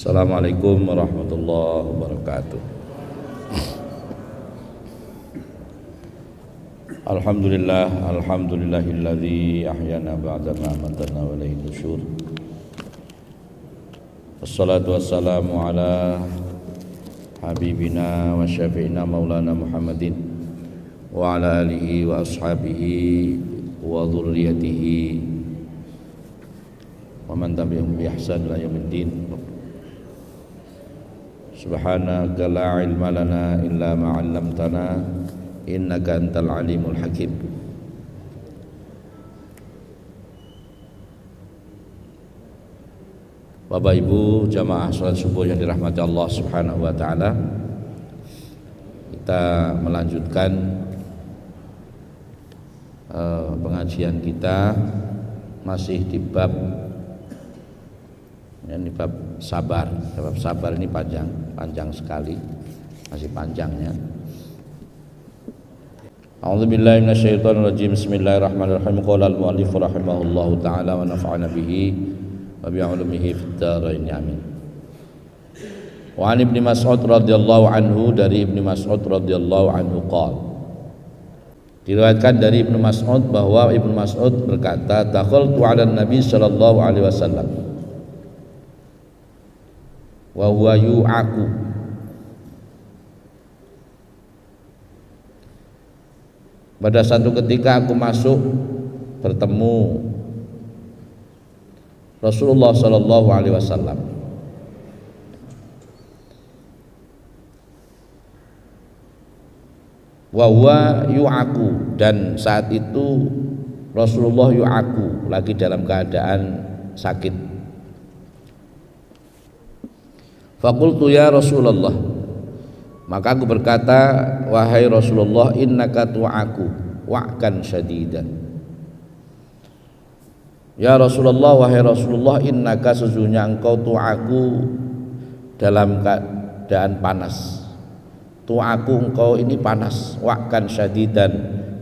Assalamualaikum warahmatullahi wabarakatuh. Alhamdulillahilladzi ahyana ba'da ma amatana wa ilayhi nusyur. Wassalatu wassalamu ala habibina wa syafi'ina maulana Muhammadin wa ala alihi wa ashabihi wa dhurriyyatihi wa man tabi'ahum bi ihsan ila yaumiddin. Subhanaka la ilma lana illa ma 'allamtana innaka antal alimul hakim. Bapak Ibu jamaah salat subuh yang dirahmati Allah Subhanahu wa taala, kita melanjutkan pengajian kita masih di bab sabar. Bab sabar ini panjang sekali, masih panjangnya. A'udzubillahi minasyaitonirrajim. Bismillahirrahmanirrahim. Qala al-mu'allif rahimahullahu taala wa nafa'ana bihi wa bi'ulumihi fid dharain amin. Wa 'an Ibnu Mas'ud radhiyallahu anhu, dari Ibnu Mas'ud radhiyallahu anhu qala, diriwayatkan dari Ibnu Mas'ud bahwa Ibnu Mas'ud berkata, dakhaltu 'ala Nabi sallallahu alaihi wasallam wa huwa yu'aku. Pada satu ketika aku masuk bertemu Rasulullah sallallahu alaihi wasallam. Wa huwa yu'aku, dan saat itu Rasulullah yu'aku, lagi dalam keadaan sakit. Faqultu ya Rasulullah, maka aku berkata, wahai Rasulullah, innaka tu'aku wa'kan syadidan. Ya Rasulullah, wahai Rasulullah, innaka, sesungguhnya engkau tu'aku dalam keadaan panas. Tu'aku, engkau ini panas, wa'kan syadidan,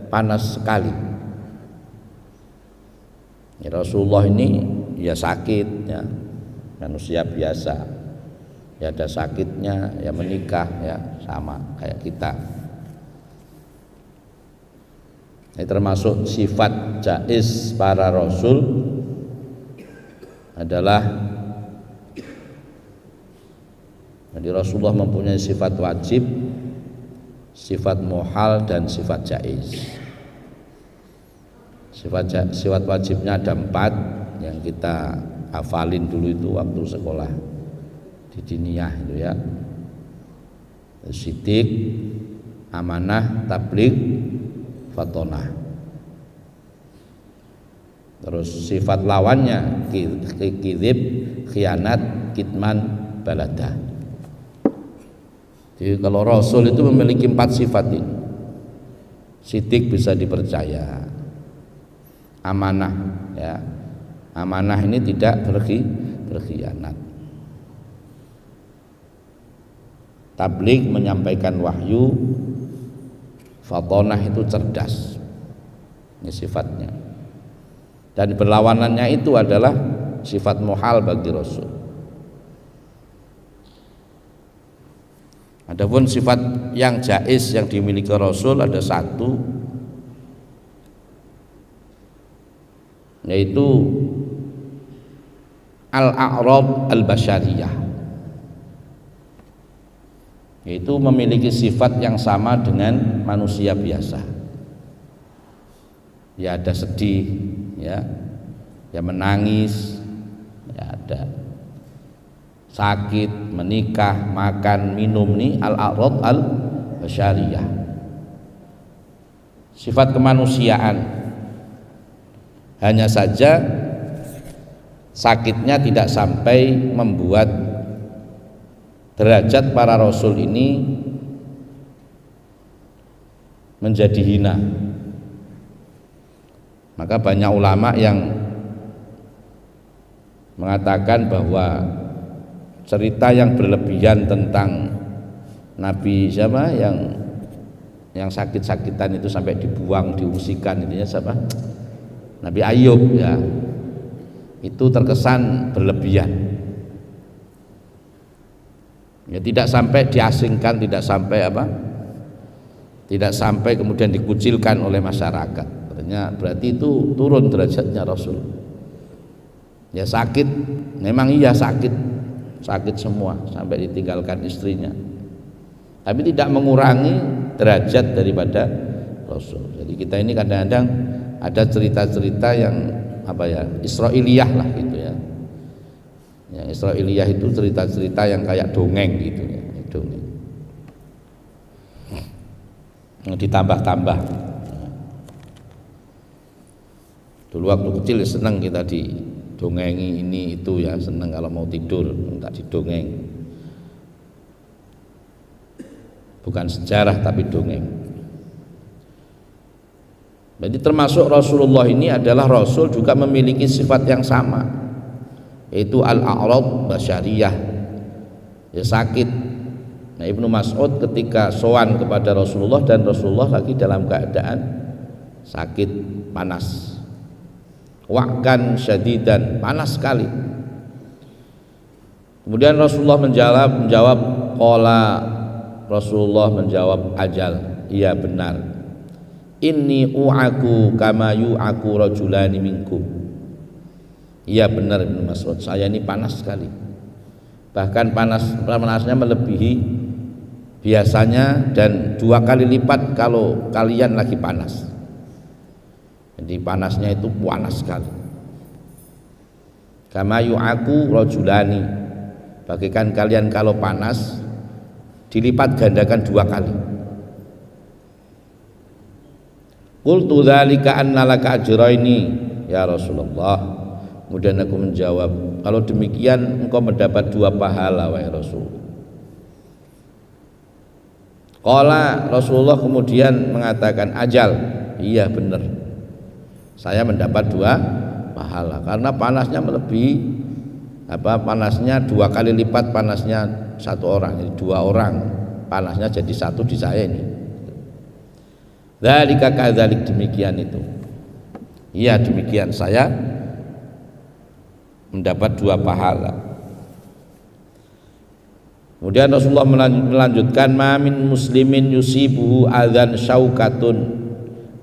panas sekali. Ya Rasulullah ini ya sakit, ya manusia biasa. Ya ada sakitnya, ya menikah, ya sama kayak kita. Ini termasuk sifat jaiz para rasul adalah, jadi Rasulullah mempunyai sifat wajib, sifat muhal, dan sifat jaiz. Sifat wajibnya ada 4 yang kita hafalin dulu itu waktu sekolah di diniyah itu ya. Siddiq, amanah, tabligh, fatonah. Terus sifat lawannya kidzib, khianat, kitman, baladah. Jadi kalau Rasul itu memiliki 4 sifat ini. Siddiq, bisa dipercaya. Amanah, ya. Amanah ini tidak berkhianat. Tabligh, menyampaikan wahyu. Fatonah itu cerdas. Ini sifatnya. Dan berlawanannya itu adalah sifat muhal bagi Rasul. Adapun sifat yang jaiz yang dimiliki Rasul ada 1, yaitu al-a'rab al-basyariyah, yaitu memiliki sifat yang sama dengan manusia biasa. Ya ada sedih, ya menangis, ya ada sakit, menikah, makan, minum, nih al-a'rad al-basyariyah, sifat kemanusiaan. Hanya saja sakitnya tidak sampai membuat derajat para rasul ini menjadi hina. Maka banyak ulama yang mengatakan bahwa cerita yang berlebihan tentang Nabi siapa yang sakit-sakitan itu sampai dibuang, diungsikan, intinya siapa? Nabi Ayub, ya. Itu terkesan berlebihan. Ya, tidak sampai diasingkan, tidak sampai apa? Tidak sampai kemudian dikucilkan oleh masyarakat. Artinya berarti itu turun derajatnya Rasul. Ya sakit, memang iya sakit semua sampai ditinggalkan istrinya. Tapi tidak mengurangi derajat daripada Rasul. Jadi kita ini kadang-kadang ada cerita-cerita yang apa ya, Israiliyah lah gitu ya. Ya, Israiliyah itu cerita-cerita yang kayak dongeng gitu ya, dongeng. Ditambah-tambah. Dulu waktu kecil senang kita didongengi ini itu ya, senang kalau mau tidur minta didongeng. Bukan sejarah tapi dongeng. Jadi termasuk Rasulullah ini adalah Rasul juga memiliki sifat yang sama, yaitu al-a'rad basyariyah, ya sakit. Nah, Ibnu Mas'ud ketika sowan kepada Rasulullah dan Rasulullah lagi dalam keadaan sakit, panas, wa'kan syadidan, panas sekali. Kemudian Rasulullah menjawab qala, Rasulullah menjawab ajal, iya benar, inni u'aku kama yu'aku rajulani minkum. Iya benar Ibnu Mas'ud, saya ini panas sekali, bahkan panasnya melebihi biasanya dan 2 kali lipat kalau kalian lagi panas. Jadi panasnya itu panas sekali. Kama yu'aku rajulani, bagaikan kalian kalau panas dilipat gandakan 2 kali. Qultu dzalika anna laka ajraini ya Rasulullah. Kemudian aku menjawab, kalau demikian engkau mendapat 2 pahala wahai Rasul. Qala, Rasulullah kemudian mengatakan ajal, iya benar, saya mendapat 2 pahala karena panasnya melebihi panasnya 2 kali lipat panasnya 1 orang, jadi 2 orang panasnya jadi 1 di saya ini. Dzalika kadzalik, demikian itu. Iya demikian, saya mendapat 2 pahala. Kemudian Rasulullah melanjutkan, ma min muslimin yusibuhu adzan syaukatun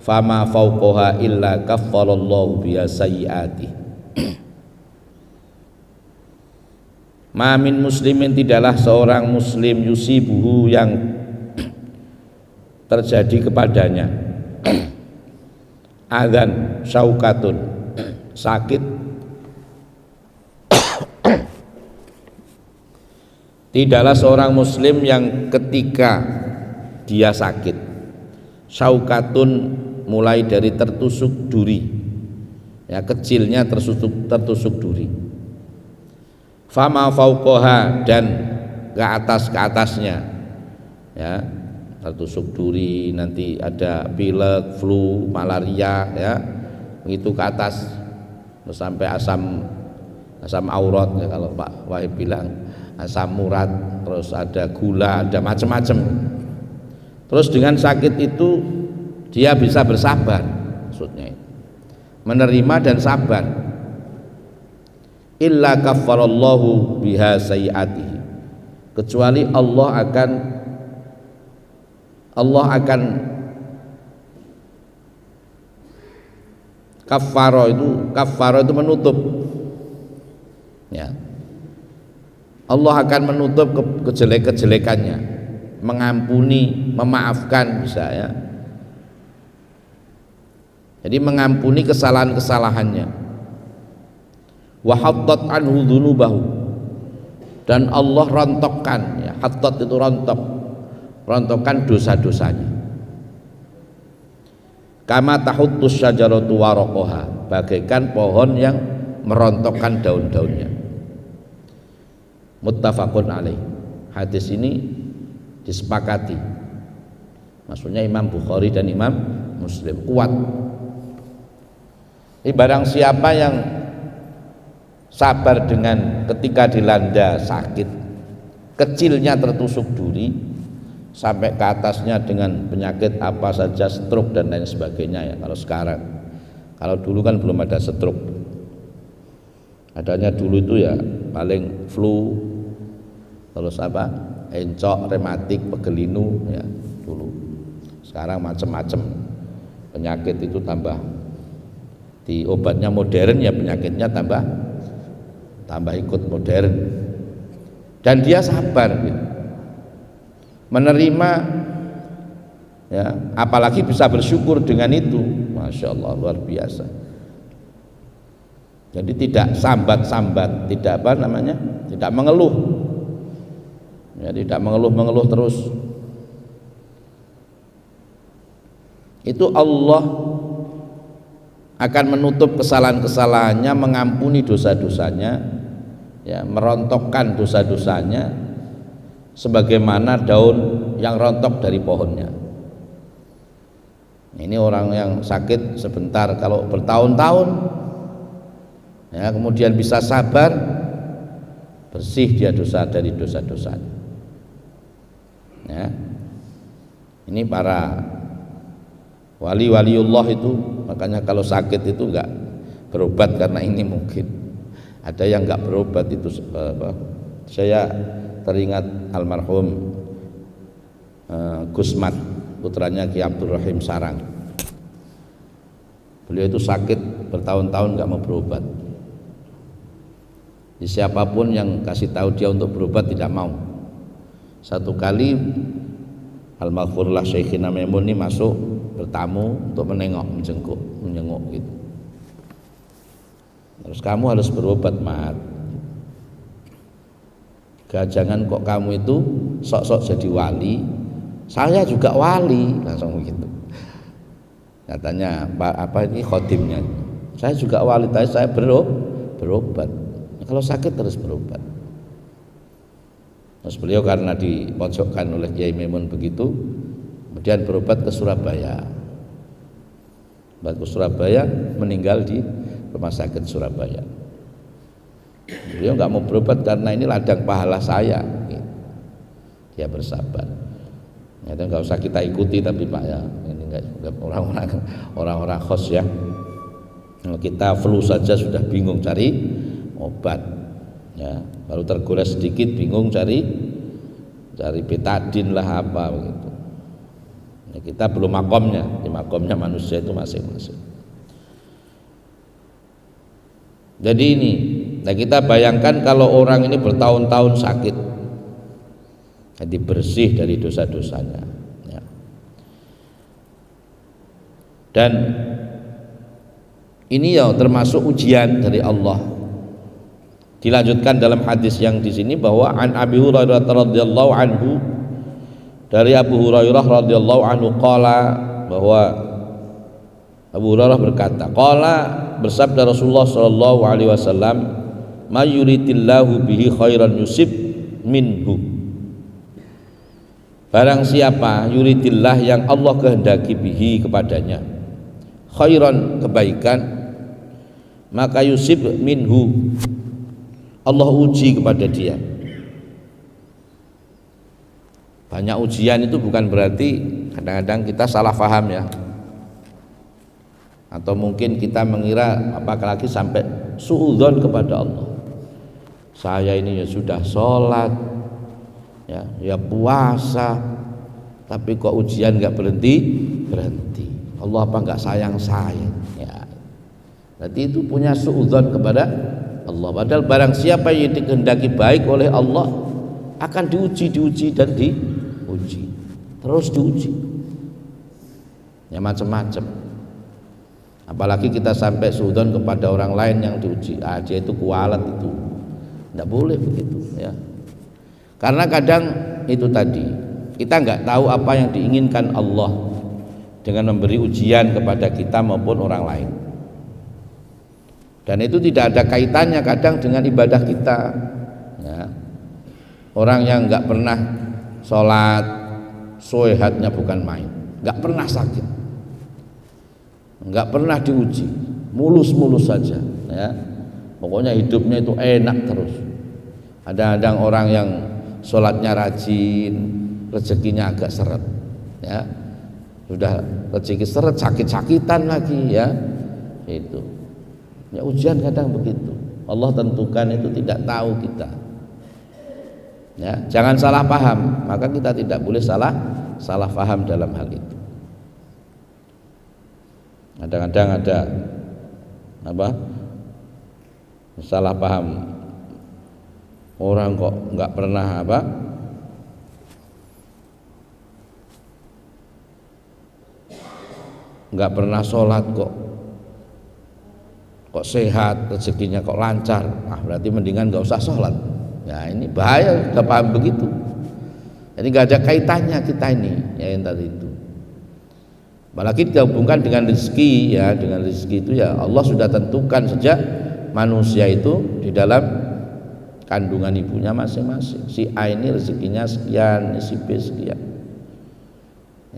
fama fauqaha illa kaffarallahu biha sayyiati. Ma min muslimin, tidaklah seorang muslim yusibuhu yang terjadi kepadanya adzan syaukatun, sakit. Tidaklah seorang muslim yang ketika dia sakit, syaukatun mulai dari tertusuk duri, ya kecilnya tertusuk duri, fama fauqaha, dan ke atasnya, ya tertusuk duri, nanti ada pilek, flu, malaria, ya begitu ke atas sampai asam aurat, ya kalau Pak Wahid bilang asam urat, terus ada gula, ada macam-macam. Terus dengan sakit itu dia bisa bersabar, maksudnya menerima dan sabar. Illa kaffarallahu biha sayyiatihi, kecuali Allah akan kaffaro itu menutup, ya. Allah akan menutup kejelek-kejelekannya, mengampuni, memaafkan, bisa ya. Jadi mengampuni kesalahan-kesalahannya. Wa hattat anhu dzunubahu, dan Allah rontokkan, ya, hattat itu rontokkan dosa-dosanya. Kama tahuttus syajaratu waraqaha, bagaikan pohon yang merontokkan daun-daunnya. Muttafaqun alaih. Hadis ini disepakati, maksudnya Imam Bukhari dan Imam Muslim, kuat. Ini barang siapa yang sabar dengan ketika dilanda sakit, kecilnya tertusuk duri sampai ke atasnya dengan penyakit apa saja, stroke dan lain sebagainya, ya kalau sekarang. Kalau dulu kan belum ada stroke, adanya dulu itu ya paling flu, terus apa, encok, rematik, pegelinu ya dulu. Sekarang macam-macam penyakit itu tambah di obatnya modern ya, penyakitnya tambah ikut modern. Dan dia sabar gitu, menerima ya, apalagi bisa bersyukur dengan itu, masya Allah, luar biasa. Jadi tidak sambat-sambat, tidak apa namanya, tidak mengeluh ya, tidak mengeluh terus. Itu Allah akan menutup kesalahan-kesalahannya, mengampuni dosa-dosanya ya, merontokkan dosa-dosanya sebagaimana daun yang rontok dari pohonnya. Ini orang yang sakit sebentar, kalau bertahun-tahun ya, kemudian bisa sabar, bersih dia dari dosa-dosanya ya. Ini para wali-waliullah itu, makanya kalau sakit itu enggak berobat karena ini mungkin. Ada yang enggak berobat itu saya teringat almarhum Gusmat, putranya Ki Abdul Rahim Sarang. Beliau itu sakit bertahun-tahun enggak mau berobat. Siapapun yang kasih tahu dia untuk berobat tidak mau. Satu kali almarhumlah Syekhina Maimun ini masuk bertamu untuk menengok, menjenguk gitu. Terus kamu harus berobat, Mat. Jangan kok kamu itu sok-sok jadi wali. Saya juga wali, langsung begitu. Katanya apa ini khodimnya. Saya juga wali, tapi saya berobat. Kalau sakit terus berobat. Terus beliau karena dipojokkan oleh Kiai Maimun begitu, kemudian berobat ke Surabaya. Ke Surabaya, meninggal di rumah sakit Surabaya. Beliau nggak mau berobat karena ini ladang pahala saya. Dia bersabar. Ya, nggak usah kita ikuti, tapi Pak ya, ini nggak orang-orang khos ya. Kita flu saja sudah bingung cari obat, ya baru tergores sedikit bingung cari betadin lah apa begitu. Ya, kita belum makomnya, di makomnya manusia itu masing-masing. Jadi ini, nah kita bayangkan kalau orang ini bertahun-tahun sakit, jadi bersih dari dosa-dosanya. Ya. Dan ini ya termasuk ujian dari Allah. Dilanjutkan dalam hadis yang di sini bahwa an Abi Hurairah radhiyallahu anhu, dari Abu Hurairah radhiyallahu anhu qala, bahwa Abu Hurairah berkata, qala, bersabda Rasulullah sallallahu alaihi wasallam, may yuridillahu bihi khairan yusib minhu. Barang siapa yuridillah, yang Allah kehendaki, bihi kepadanya, khairan kebaikan, maka yusib minhu, Allah uji kepada dia. Banyak ujian itu bukan berarti kadang-kadang kita salah paham ya, atau mungkin kita mengira apalagi sampai suudzon kepada Allah. Saya ini ya sudah sholat ya puasa, tapi kok ujian nggak berhenti. Allah apa nggak sayang saya ya? Berarti itu punya suudzon kepada Allah. Padahal barang siapa yang dikehendaki baik oleh Allah akan diuji dan diuji, terus diuji ya, macam-macam. Apalagi kita sampai suudzon kepada orang lain yang diuji, dia itu kualat, itu tidak boleh begitu ya. Karena kadang itu tadi, kita nggak tahu apa yang diinginkan Allah dengan memberi ujian kepada kita maupun orang lain. Dan itu tidak ada kaitannya kadang dengan ibadah kita ya. Orang yang nggak pernah sholat, sehatnya bukan main, nggak pernah sakit, nggak pernah diuji, mulus-mulus saja ya. Pokoknya hidupnya itu enak terus. Ada orang yang sholatnya rajin, rezekinya agak seret ya. Sudah rezeki seret, sakit-sakitan lagi ya. Itu ya, ujian kadang begitu. Allah tentukan itu, tidak tahu kita Ya, jangan salah paham, maka kita tidak boleh salah paham dalam hal itu. Kadang-kadang ada salah paham, orang kok nggak pernah nggak pernah sholat kok sehat, rezekinya kok lancar, berarti mendingan nggak usah sholat. Ya ini bahaya, udah paham begitu. Jadi nggak ada kaitannya kita ini, ya yang tadi itu. Apalagi dihubungkan dengan rezeki, ya dengan rezeki itu ya Allah sudah tentukan sejak manusia itu di dalam kandungan ibunya masing-masing. Si A ini rezekinya sekian, si B sekian.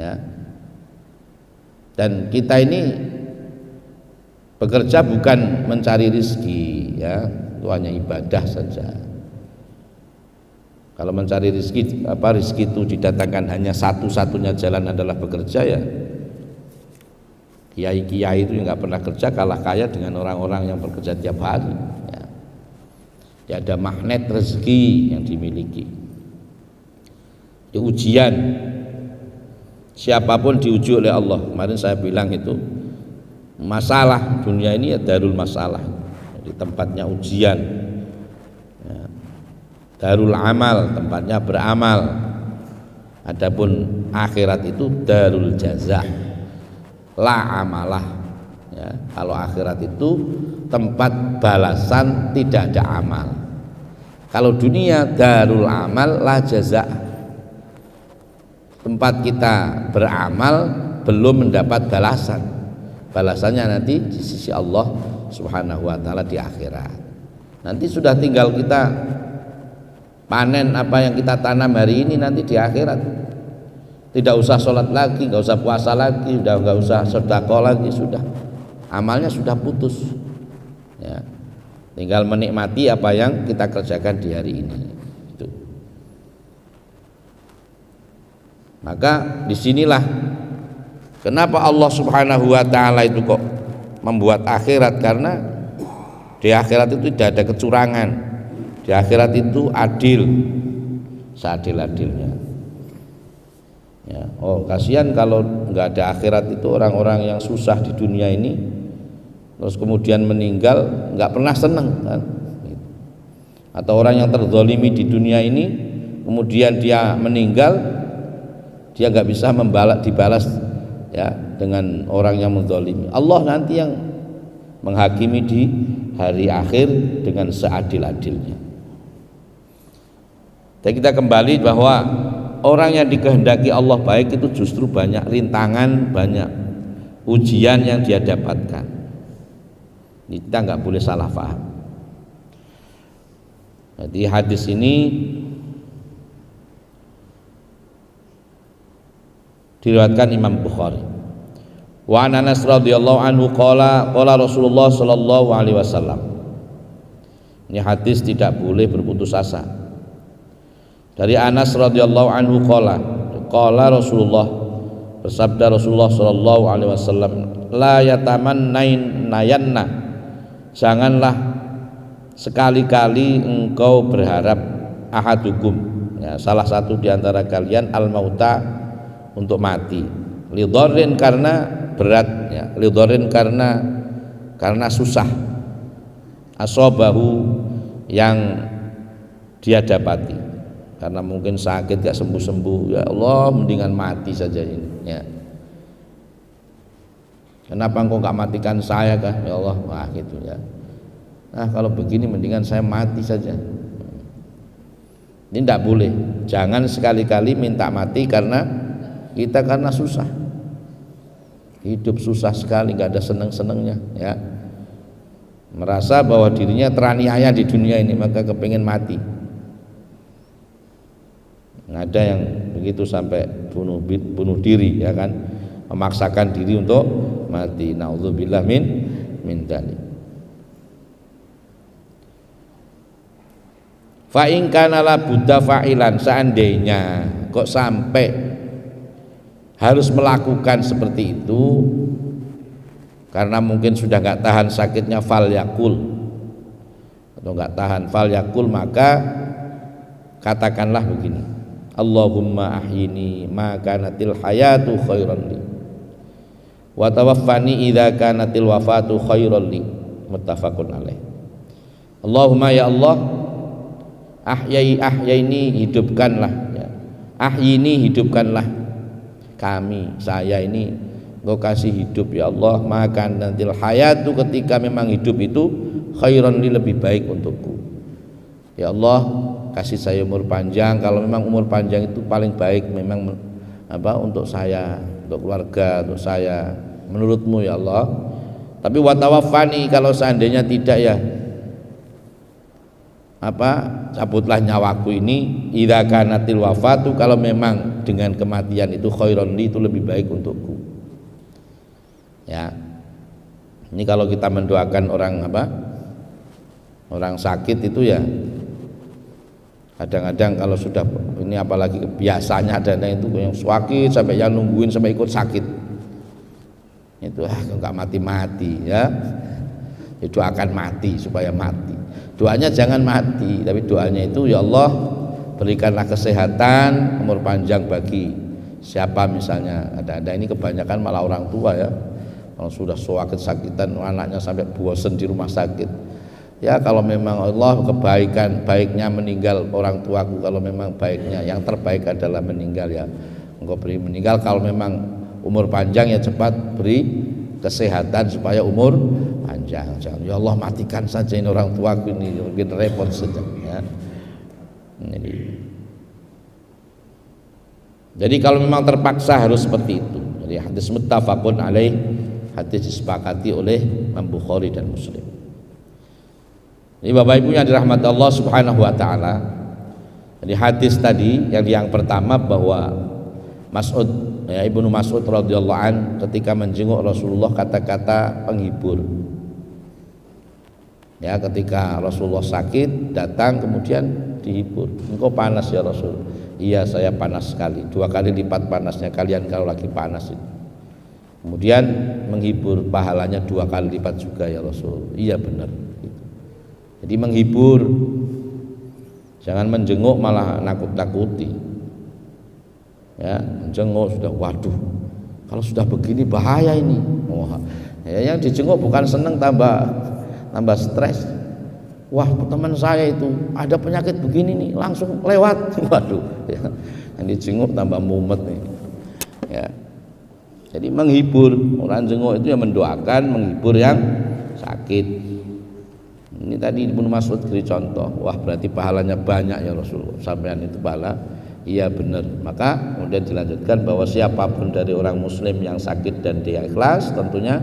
Ya. Dan kita ini bekerja bukan mencari rezeki, ya, itu hanya ibadah saja. Kalau mencari rezeki, rezeki itu didatangkan hanya satu-satunya jalan adalah bekerja, ya. Kiai-kiai itu nggak pernah kerja kalah kaya dengan orang-orang yang bekerja tiap hari. Ya. Ya ada magnet rezeki yang dimiliki. Di ujian, siapapun diuji oleh Allah. Kemarin saya bilang itu masalah dunia ini ya darul masalah, di tempatnya ujian. Ya. Darul amal, tempatnya beramal. Adapun akhirat itu darul jaza, la amalah. Ya, kalau akhirat itu tempat balasan, tidak ada amal. Kalau dunia darul amal la jaza, tempat kita beramal belum mendapat balasan. Balasannya nanti di sisi Allah Subhanahu wa taala di akhirat. Nanti sudah tinggal kita panen apa yang kita tanam hari ini nanti di akhirat. Tidak usah sholat lagi, nggak usah puasa lagi, udah nggak usah sedekah lagi, sudah amalnya sudah putus. Ya. Tinggal menikmati apa yang kita kerjakan di hari ini. Itu. Maka disinilah kenapa Allah Subhanahu wa taala itu kok membuat akhirat, karena di akhirat itu tidak ada kecurangan. Di akhirat itu adil, seadil-adilnya. Ya, oh kasihan kalau nggak ada akhirat itu orang-orang yang susah di dunia ini, terus kemudian meninggal nggak pernah senang kan? Atau orang yang terzolimi di dunia ini, kemudian dia meninggal, dia nggak bisa dibalas ya dengan orang yang menzalimi. Allah nanti yang menghakimi di hari akhir dengan seadil-adilnya. Dan kita kembali bahwa orang yang dikehendaki Allah baik itu justru banyak rintangan, banyak ujian yang dia dapatkan. Ini kita nggak boleh salah paham. Jadi hadis ini diriwayatkan Imam Bukhari. Wa Anas radhiyallahu anhu qala Rasulullah sallallahu alaihi wasallam. Ini hadis tidak boleh berputus asa. Dari Anas radhiyallahu anhu qala Rasulullah, bersabda Rasulullah sallallahu alaihi wasallam, la yatamannayanna, janganlah sekali-kali engkau berharap ahadukum, ya, salah satu di antara kalian al-mauta, untuk mati, lidharrin karena berat, ya, lidharrin karena susah, asobahu yang dia dapati, karena mungkin sakit gak sembuh-sembuh, ya Allah mendingan mati saja ini, ya. Kenapa engkau gak matikan saya kah ya Allah, wah gitu ya. Nah kalau begini mendingan saya mati saja. Ini tidak boleh. Jangan sekali-kali minta mati karena susah, hidup susah sekali, nggak ada seneng-senengnya, ya. Merasa bahwa dirinya teraniaya di dunia ini, maka kepingin mati. Nggak ada yang begitu sampai bunuh diri, ya kan, memaksakan diri untuk mati. Nauzubillah min dzalik. Fa in kana la budda fa'ilan, seandainya kok sampai harus melakukan seperti itu karena mungkin sudah nggak tahan sakitnya, fal yakul, atau nggak tahan fal yakul, maka katakanlah begini, Allahumma ahyini ma kanatil hayatu khairan li wa tawaffani idza kanatil wafatu khairan li. Muttafaqun alaih. Allahumma ya Allah, ahyaini hidupkanlah ya. Ahyini hidupkanlah kami, saya ini Engkau kasih hidup ya Allah, maka nantil hayatu ketika memang hidup itu khairan li lebih baik untukku. Ya Allah, kasih saya umur panjang, kalau memang umur panjang itu paling baik memang untuk saya, untuk keluarga, untuk saya, menurutmu ya Allah. Tapi watawafani, kalau seandainya tidak ya cabutlah nyawaku ini, idza kanatil wafatu, kalau memang dengan kematian itu khairan li, itu lebih baik untukku. Ya, ini kalau kita mendoakan orang sakit itu ya, kadang-kadang kalau sudah ini, apalagi biasanya ada itu yang sakit sampai yang nungguin sampai ikut sakit itu nggak mati-mati ya, doakan mati supaya mati. Doanya jangan mati, tapi doanya itu ya Allah, berikanlah kesehatan, umur panjang bagi siapa misalnya ada ini kebanyakan malah orang tua ya, kalau sudah sakit-sakitan anaknya sampai bosan di rumah sakit. Ya kalau memang Allah baiknya meninggal orang tuaku, kalau memang baiknya yang terbaik adalah meninggal ya Engkau beri meninggal. Kalau memang umur panjang ya cepat beri kesehatan supaya umur panjang. Jangan ya Allah matikan saja ini orang tuaku ini, mungkin repot saja ya. Jadi kalau memang terpaksa harus seperti itu. Jadi hadis muttafaqun alaih, hadis disepakati oleh Imam Bukhari dan Muslim. Ini Bapak Ibu yang dirahmati Allah Subhanahu wa taala. Jadi hadis tadi yang pertama bahwa Ibnu Mas'ud radhiyallahu an ketika menjenguk Rasulullah kata-kata penghibur. Ya, ketika Rasulullah sakit datang kemudian dihibur. Engkau panas ya Rasul. Iya saya panas sekali, 2 kali lipat panasnya kalian kalau lagi panas itu. Kemudian menghibur, pahalanya 2 kali lipat juga ya Rasul. Iya benar. Jadi menghibur, jangan menjenguk malah nakut-nakuti. Ya, menjenguk sudah waduh, kalau sudah begini bahaya ini. Ya, yang dijenguk bukan seneng tambah stres. Wah teman saya itu ada penyakit begini nih, langsung lewat. Waduh, ya. Yang dijenguk tambah mumet nih. Ya. Jadi menghibur, orang jenguk itu yang mendoakan, menghibur yang sakit. Ini tadi Ibnu Mas'ud beri contoh, wah berarti pahalanya banyak ya Rasulullah, sampean itu pahala. Iya benar. Maka kemudian dilanjutkan bahwa siapapun dari orang muslim yang sakit dan dia ikhlas, tentunya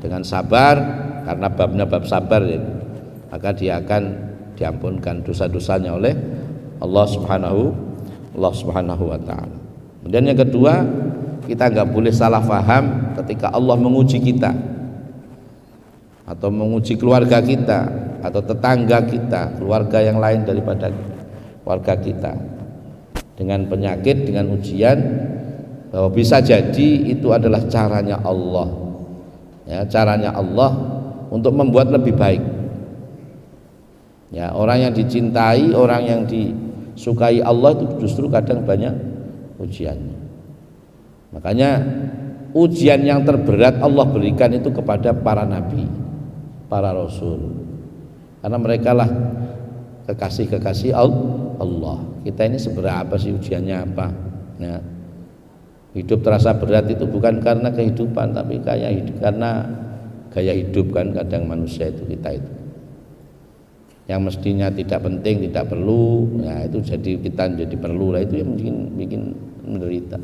dengan sabar, karena babnya bab sabar ya, maka dia akan diampunkan dosa-dosanya oleh Allah Subhanahu wa taala. Kemudian yang kedua, kita enggak boleh salah faham ketika Allah menguji kita atau menguji keluarga kita atau tetangga kita, keluarga yang lain daripada keluarga kita dengan penyakit, dengan ujian, bahwa bisa jadi itu adalah caranya Allah ya, caranya Allah untuk membuat lebih baik ya. Orang yang dicintai, orang yang disukai Allah itu justru kadang banyak ujiannya. Makanya ujian yang terberat Allah berikan itu kepada para nabi, para rasul, karena mereka lah kekasih Allah. Kita ini seberapa sih ujiannya apa? Nah, hidup terasa berat itu bukan karena kehidupan, tapi karena gaya hidup kan kadang manusia itu, kita itu yang mestinya tidak penting, tidak perlu, ya itu kita jadi perlu lah, itu yang bikin menderita.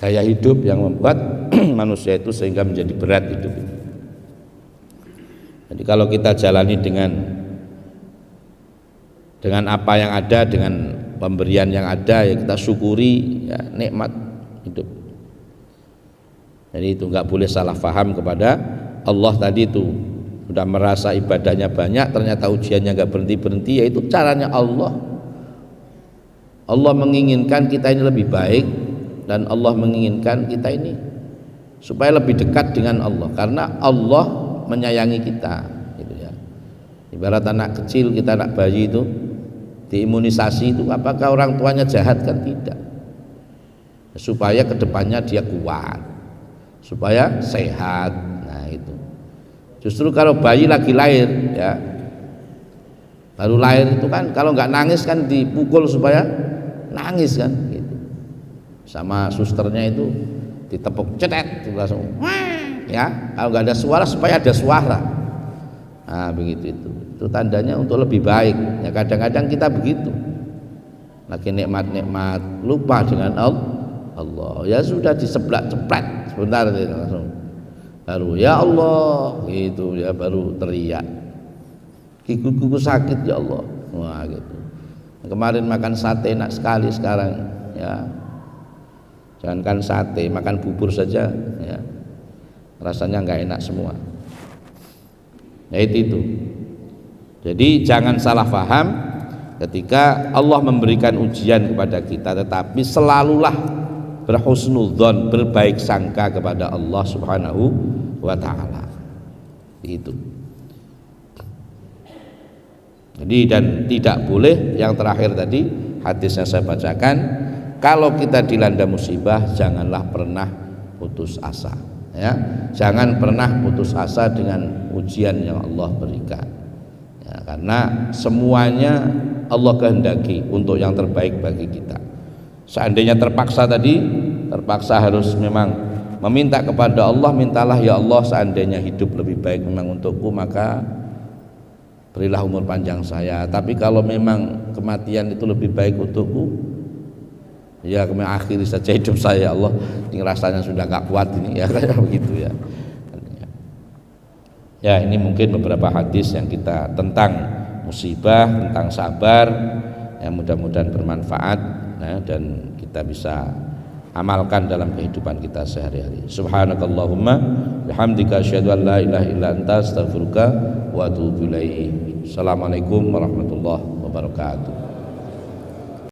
Gaya hidup yang membuat manusia itu sehingga menjadi berat hidup itu. Jadi kalau kita jalani dengan apa yang ada, dengan pemberian yang ada, ya kita syukuri ya, nikmat hidup. Jadi itu nggak boleh salah faham kepada Allah tadi itu. Sudah merasa ibadahnya banyak, ternyata ujiannya nggak berhenti-berhenti, ya itu caranya Allah. Allah menginginkan kita ini lebih baik, dan Allah menginginkan kita ini supaya lebih dekat dengan Allah, karena Allah menyayangi kita gitu ya. Ibarat anak kecil, kita anak bayi itu Diimunisasi itu apakah orang tuanya jahat? Kan tidak. Supaya kedepannya dia kuat, supaya sehat. Nah itu. Justru kalau bayi lagi lahir ya, baru lahir itu kan kalau nggak nangis kan dipukul supaya nangis kan gitu. Sama susternya itu ditepuk cetet langsung ya, kalau nggak ada suara supaya ada suara. Nah begitu itu tandanya untuk lebih baik ya. Kadang-kadang kita begitu lagi nikmat-nikmat lupa dengan Allah ya sudah diseblak-ceplak sebentar langsung baru ya Allah gitu ya, baru teriak gigiku sakit ya Allah. Wah gitu. Kemarin makan sate enak sekali, sekarang ya jangankan sate, makan bubur saja ya rasanya nggak enak semua. Ya itu. Jadi jangan salah paham ketika Allah memberikan ujian kepada kita, tetapi selalulah berhusnudzon, berbaik sangka kepada Allah Subhanahu wa taala. Itu. Jadi dan tidak boleh, yang terakhir tadi hadis yang saya bacakan, kalau kita dilanda musibah janganlah pernah putus asa ya. Jangan pernah putus asa dengan ujian yang Allah berikan ya, karena semuanya Allah kehendaki untuk yang terbaik bagi kita. Seandainya terpaksa harus memang meminta kepada Allah, mintalah ya Allah seandainya hidup lebih baik memang untukku, maka berilah umur panjang saya. Tapi kalau memang kematian itu lebih baik untukku, ya mengakhiri saja hidup saya ya Allah, ini rasanya sudah gak kuat ini ya, kayak begitu ya. Ya ini mungkin beberapa hadis yang kita tentang musibah, tentang sabar, yang mudah-mudahan bermanfaat ya, dan kita bisa amalkan dalam kehidupan kita sehari-hari. Subhanakallahumma bihamdika asyhadu an la ilaha illa anta astaghfiruka wa atubu ilaik. Assalamualaikum warahmatullahi wabarakatuh.